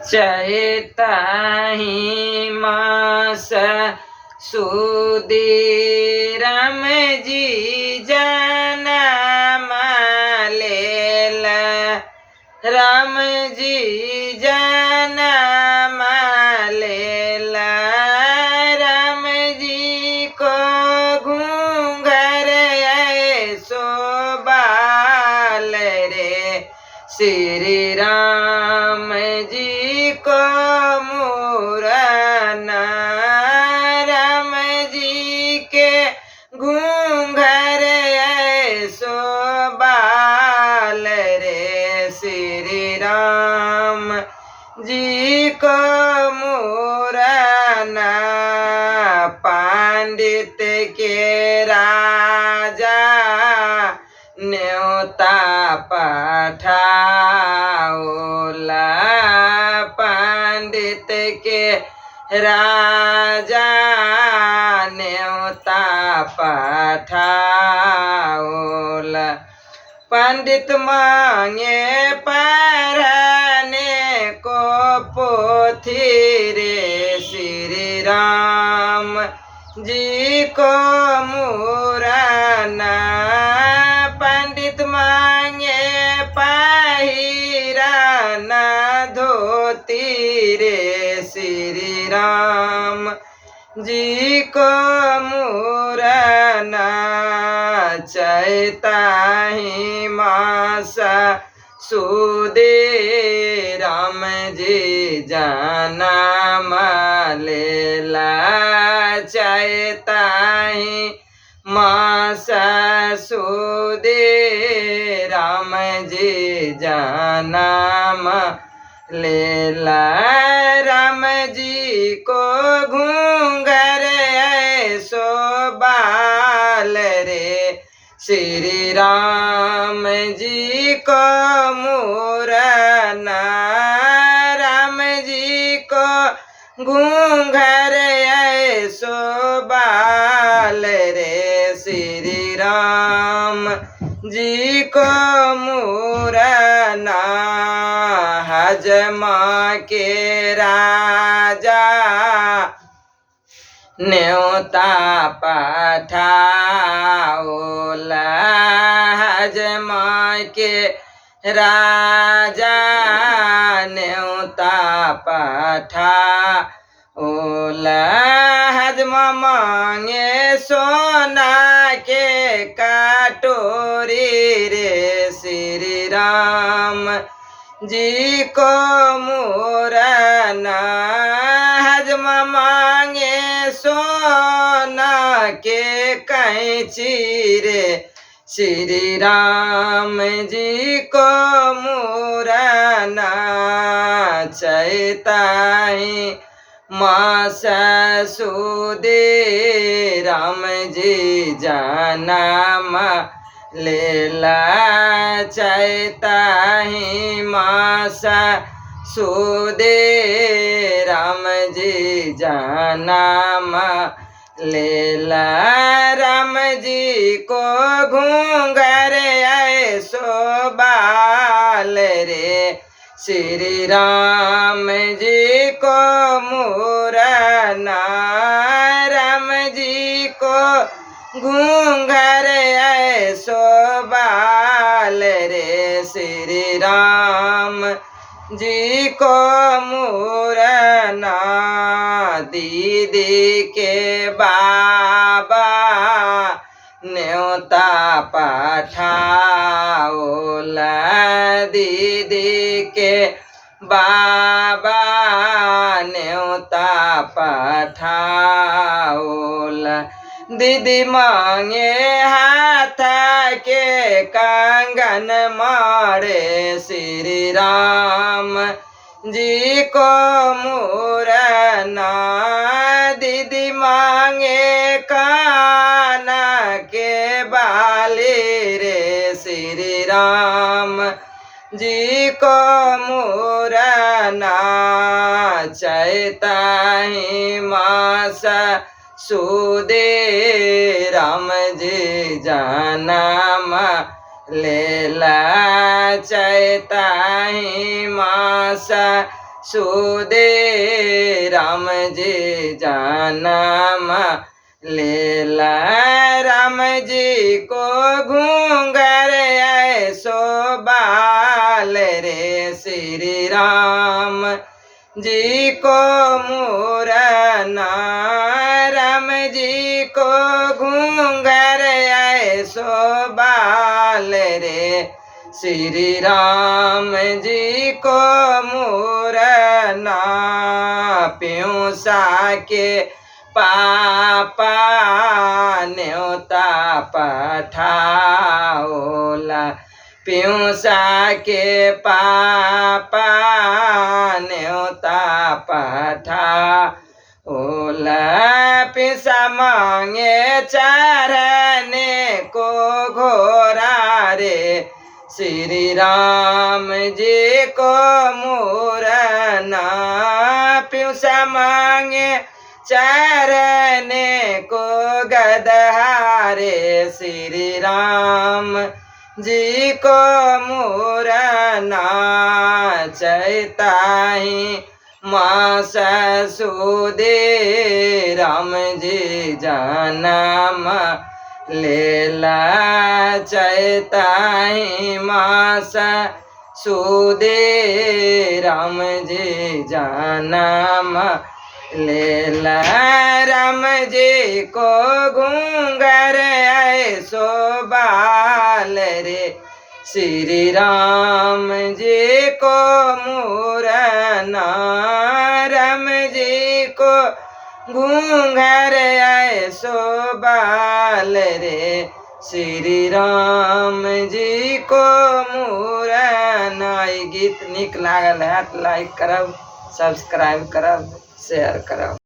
चैताही मास सुदी राम जी जनम लेला राम जी जनम लेला राम जी को घूंघर ऐसो बाल रे श्री राम जी को मूरन राम जी के घूंघर ऐसो बाल रे श्री राम जी को मूरन पंडित के राजा न्योता पठाओला पंडित के राजा न्योता पठाओला पंडित मांगे पढ़ने को पोथी रे श्री राम जी को मूरन पंडित मांगे पहिरन धोती रे श्री राम जी को मूरन चैताही मास सुदे राम जी जनम लेला चैताही मास सुदे राम जी जनम लेला राम जी को घूंघर ऐसो बाल रे श्री राम जी को मूरन राम जी को घूंघर ऐसो बाल रे श्री राम जी को मूरन हजमा के राजा न्योता पठाओला हजमा के राजा न्योता पठाओला हजमा मांगे सोना के कटोरी रे श्री राम जी को मूरन हजमा मांगे सोना के कैंची रे श्री राम जी को मूरन चैताही मास सुदे राम जी जनम लेला चैताही मास सुदे राम जी जनम लेला राम जी को घूंघर ऐसो बाल रे श्री राम जी को मूरन राम जी को घूंघर ऐसो बाल रे श्री राम जी को मूरन दीदी के बाबा न्योता पठाओला दीदी के बाबा न्योता पठाओला दीदी मांगे हाथ के कंगन मारे श्री राम जी को मूरन दीदी मांगे कान के बाली रे श्री राम जी को मूरन चैताही मास सुदे राम जी जनम लेला चैताही मास सुदे राम जी जानम लेला। राम जी को घूंघर ऐसो बाल रे, श्री राम जी को मूरना। राम जी को घूंघर ऐसो बाल रे, श्री राम जी को मूरना। प्यूसा के पापा न्योता पठाओला। प्यूसा के पापा न्योता पठाओला। पिसा मांगे चरने को घोरा रे, श्री राम जी को मूरना। प्यूसा मांगे चरने को गदहारे, श्री राम जी को मूरना। चैताही मास सुदे राम जी जानम लेला। चैताही मास सुदे राम जी जानम लेला। राम जी को घूंघर ऐसो बाल रे, श्री राम जी को मूरना। राम जी को घूंघर ऐसो बाल रे, श्री राम जी को मूरना। ई गीत निक लागल है तो लाइक करब, सब्सक्राइब करब, शेयर करब।